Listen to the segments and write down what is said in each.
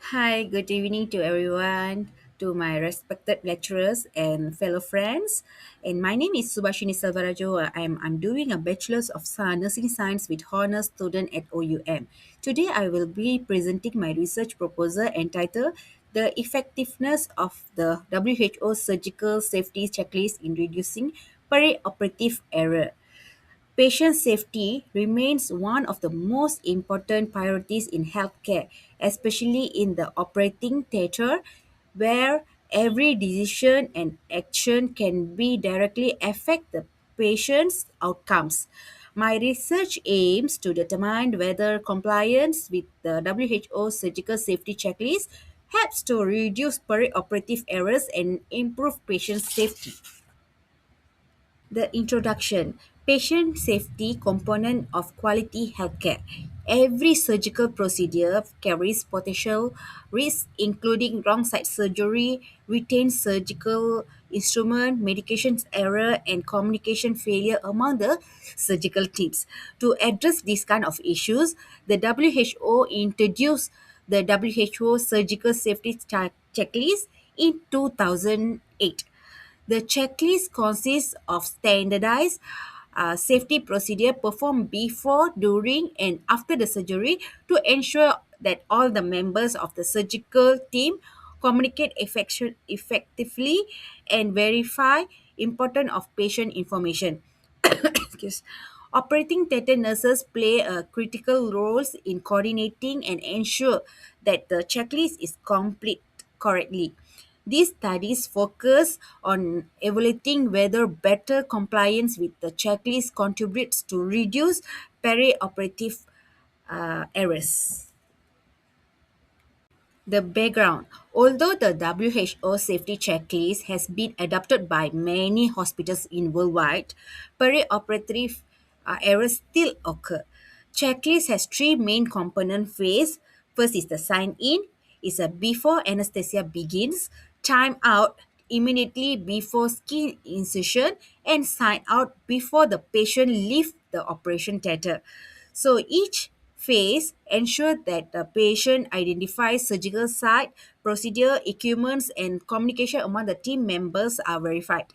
Hi, good evening to everyone, to my respected lecturers and fellow friends. And my name is Subhashini Selvarajo. I'm doing a Bachelor's of Nursing Science with honors student at OUM. Today, I will be presenting my research proposal entitled The Effectiveness of the WHO Surgical Safety Checklist in Reducing Perioperative Error. Patient safety remains one of the most important priorities in healthcare, especially in the operating theater, where every decision and action can be directly affect the patient's outcomes. My research aims to determine whether compliance with the WHO surgical safety checklist helps to reduce perioperative errors and improve patient safety. The introduction, patient safety component of quality healthcare. Every surgical procedure carries potential risks, including wrong side surgery, retained surgical instrument, medications error, and communication failure among the surgical teams. To address these kind of issues, the WHO introduced the WHO Surgical Safety Checklist in 2008. The checklist consists of standardized safety procedure performed before, during, and after the surgery to ensure that all the members of the surgical team communicate effectively and verify important of patient information. Excuse. Operating theatre nurses play a critical roles in coordinating and ensure that the checklist is complete correctly. These studies focus on evaluating whether better compliance with the checklist contributes to reduce perioperative errors. The background. Although the WHO safety checklist has been adopted by many hospitals in worldwide, perioperative errors still occur. Checklist has three main component phase. First is the sign in, is a before anesthesia begins, time out immediately before skin incision, and sign out before the patient leave the operation theatre. So each phase ensure that the patient identifies surgical site, procedure, equipments, and communication among the team members are verified.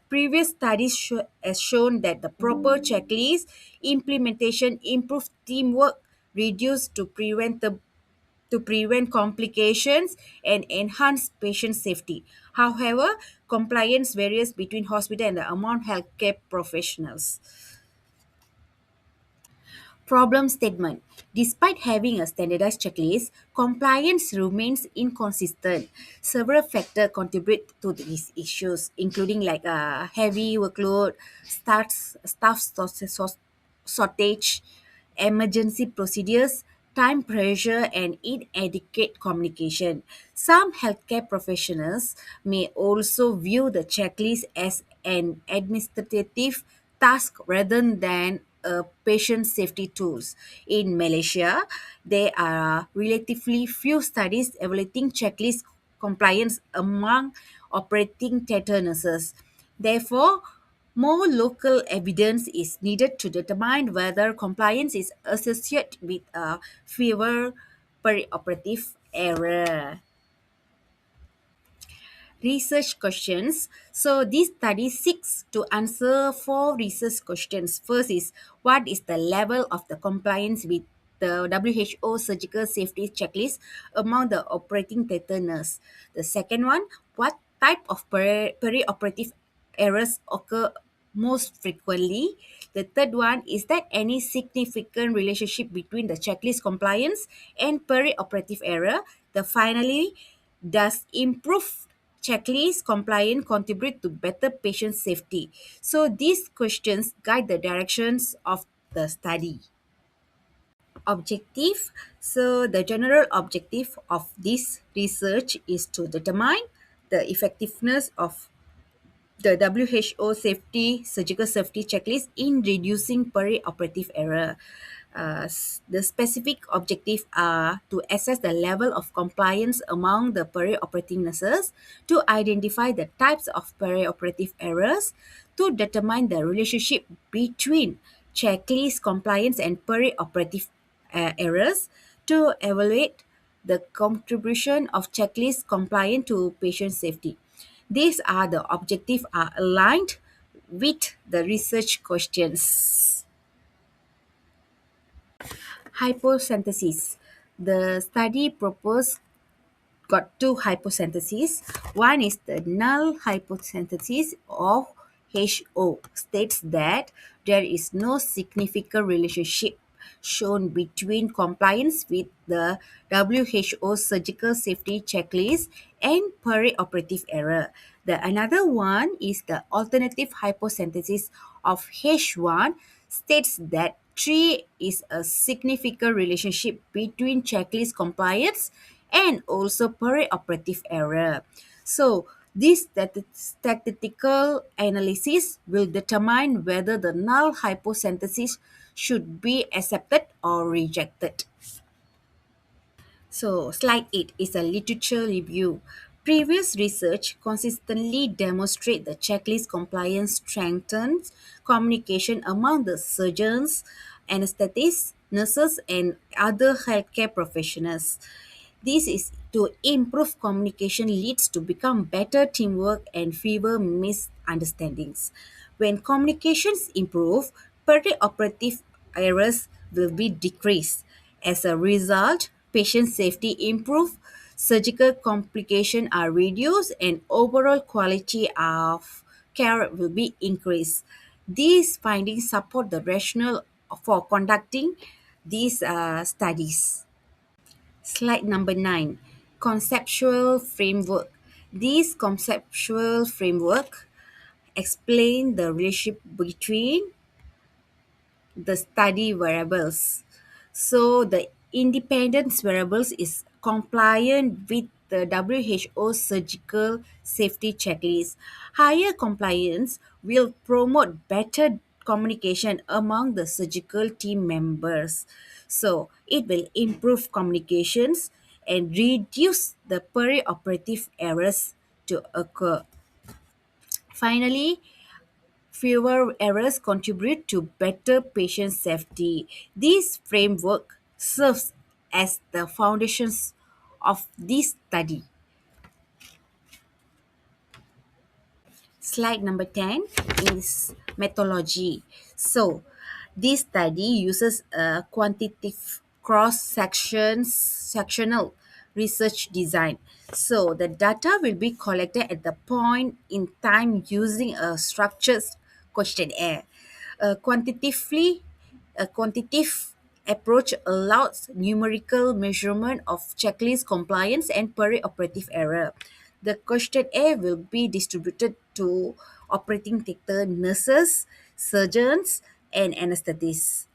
Previous studies has shown that the proper checklist implementation improves teamwork, reduce to prevent complications and enhance patient safety. However, compliance varies between hospital and the among healthcare professionals. Problem statement. Despite having a standardized checklist, compliance remains inconsistent. Several factors contribute to these issues, including like a heavy workload, shortage, emergency procedures, time pressure, and inadequate communication. Some healthcare professionals may also view the checklist as an administrative task rather than a patient safety tools. In Malaysia, there are relatively few studies evaluating checklist compliance among operating theatre nurses. Therefore, more local evidence is needed to determine whether compliance is associated with a fewer perioperative error. Research questions. So this study seeks to answer four research questions. First is, what is the level of the compliance with the WHO surgical safety checklist among the operating theatre nurse? The second one, what type of perioperative errors occur most frequently? The third one, is there any significant relationship between the checklist compliance and perioperative error? The finally, does improved checklist compliance contribute to better patient safety? So these questions guide the directions of the study. Objective. So the general objective of this research is to determine the effectiveness of the WHO safety surgical safety checklist in reducing perioperative error. The specific objectives are to assess the level of compliance among the perioperative nurses, to identify the types of perioperative errors, to determine the relationship between checklist compliance and perioperative errors, to evaluate the contribution of checklist compliant to patient safety. These are the objectives are aligned with the research questions. Hyposynthesis. The study proposed got two hypotheses. One is the null hypothesis of HO states that there is no significant relationship shown between compliance with the WHO surgical safety checklist and perioperative error. The another one is the alternative hypothesis of H1 states that 3 is a significant relationship between checklist compliance and also perioperative error. So, this statistical analysis will determine whether the null hypothesis should be accepted or rejected. So, slide 8 is a literature review. Previous research consistently demonstrate the checklist compliance strengthens communication among the surgeons, anesthetists, nurses, and other healthcare professionals. This is to improve communication leads to become better teamwork and fewer misunderstandings. When communications improve, perioperative errors will be decreased. As a result, patient safety improve, surgical complications are reduced, and overall quality of care will be increased. These findings support the rationale for conducting these studies. Slide number 9, conceptual framework. This conceptual framework explain the relationship between the study variables. So the independence variables is compliant with the WHO surgical safety checklist. Higher compliance will promote better communication among the surgical team members. So it will improve communications and reduce the perioperative errors to occur. Finally, fewer errors contribute to better patient safety. This framework serves as the foundations of this study. Slide number 10 is methodology. So, this study uses a quantitative sectional research design. So, the data will be collected at the point in time using a structured questionnaire. A quantitative approach allows numerical measurement of checklist compliance and perioperative error. The questionnaire will be distributed to operating theatre nurses, surgeons, and anesthetists.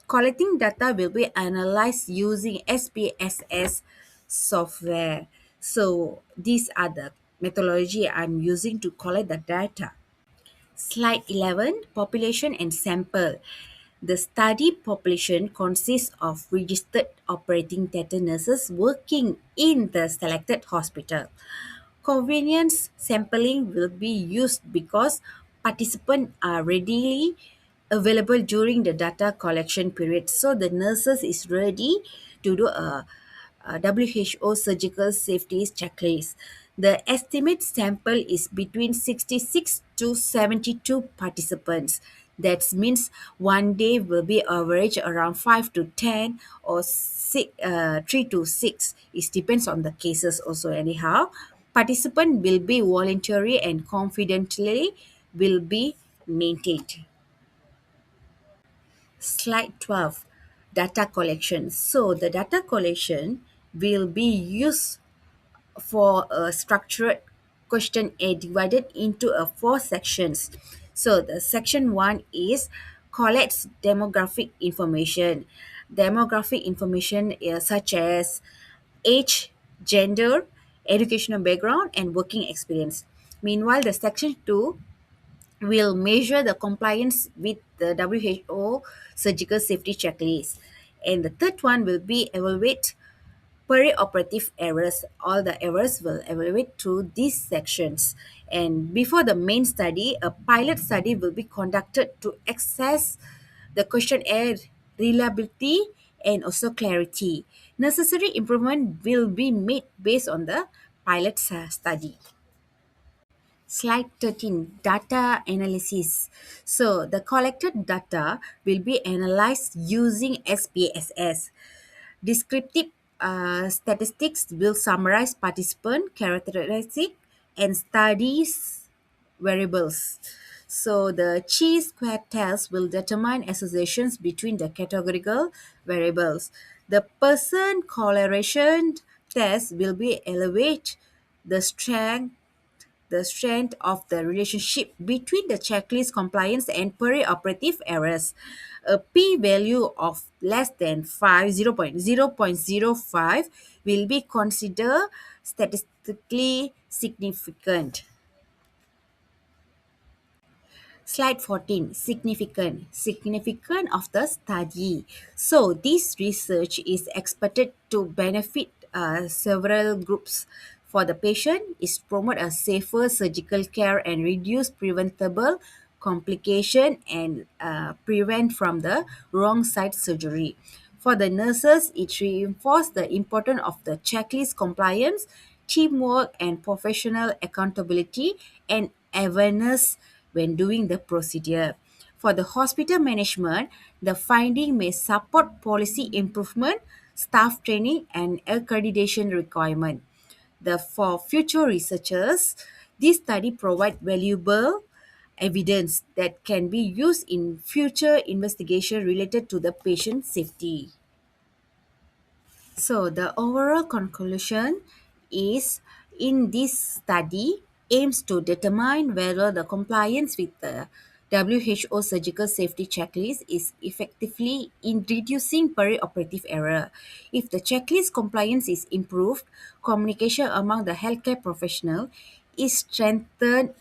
Collecting data will be analyzed using SPSS software. So these are the methodology I'm using to collect the data. Slide 11, population and sample. The study population consists of registered operating theatre nurses working in the selected hospital. Convenience sampling will be used because participants are readily available during the data collection period. So the nurses is ready to do a WHO surgical safety checklist. The estimate sample is between 66 to 72 participants. That means one day will be average around 5 to 10 or 3 to 6. It depends on the cases also anyhow. Participant will be voluntary and confidentially will be maintained. Slide 12, data collection. So the data collection will be used for a structured questionnaire divided into four sections. So the section 1 is collects demographic information. Demographic information is such as age, gender, educational background, and working experience. Meanwhile, the section 2 will measure the compliance with the WHO surgical safety checklist. And the third one will be evaluate perioperative errors. All the errors will evaluate through these sections. And before the main study, a pilot study will be conducted to assess the questionnaire reliability and also clarity. Necessary improvement will be made based on the pilot study. Slide 13, data analysis. So the collected data will be analyzed using SPSS. Descriptive statistics will summarize participant characteristics and studies variables. So the chi-square test will determine associations between the categorical variables. The person correlation test will be evaluate the strength of the relationship between the checklist compliance and perioperative errors. A p-value of less than 0.05 will be considered statistically significant. Slide 14, significant. Significant of the study. So this research is expected to benefit several groups. For the patient, is promote a safer surgical care and reduce preventable complication and prevent from the wrong side surgery. For the nurses, it reinforces the importance of the checklist compliance, teamwork, and professional accountability and awareness when doing the procedure. For the hospital management, the finding may support policy improvement, staff training, and accreditation requirement. For future researchers, this study provide valuable evidence that can be used in future investigation related to the patient safety. So the overall conclusion is in this study aims to determine whether the compliance with the WHO surgical safety checklist is effectively in reducing perioperative error. If the checklist compliance is improved, communication among the healthcare professional is strengthened,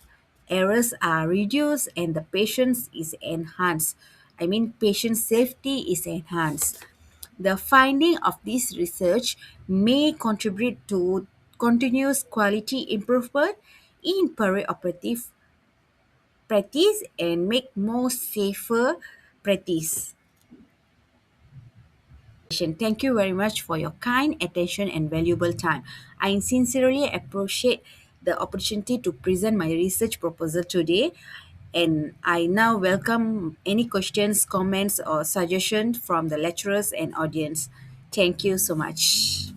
errors are reduced, and the patients is enhanced. Patient safety is enhanced. The finding of this research may contribute to continuous quality improvement in perioperative practice and make more safer practice. Thank you very much for your kind attention and valuable time. I sincerely appreciate the opportunity to present my research proposal today, and I now welcome any questions, comments, or suggestions from the lecturers and audience. Thank you so much.